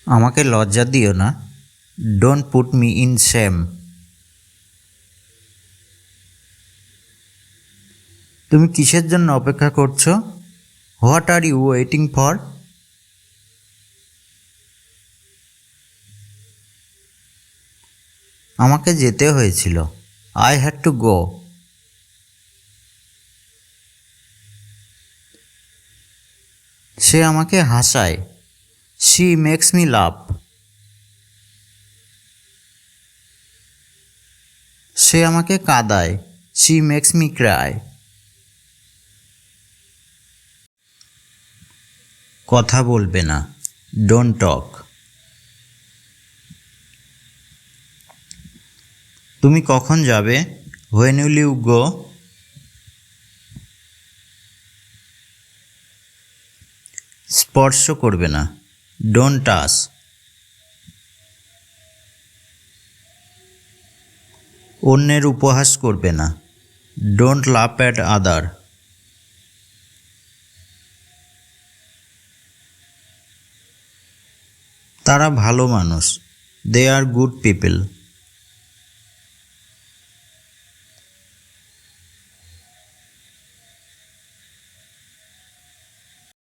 আমাকে লজ্জা দিও না। Don't put me in shame. তুমি কিসের জন্য অপেক্ষা করছো? What are you waiting for? আমাকে যেতে হয়েছিল। I had to go. সে আমাকে হাসায়। She makes me love. সে আমাকে কাঁদায়। She makes me cry. কথা বলবে না। Don't talk. তুমি কখন যাবে? When will you go? স্পর্শ করবে না। Don't touch. অন্যের উপহাস করবে না। ডোন্ট লাফ অ্যাট আদার। তারা ভালো মানুষ। দে আর গুড পিপল।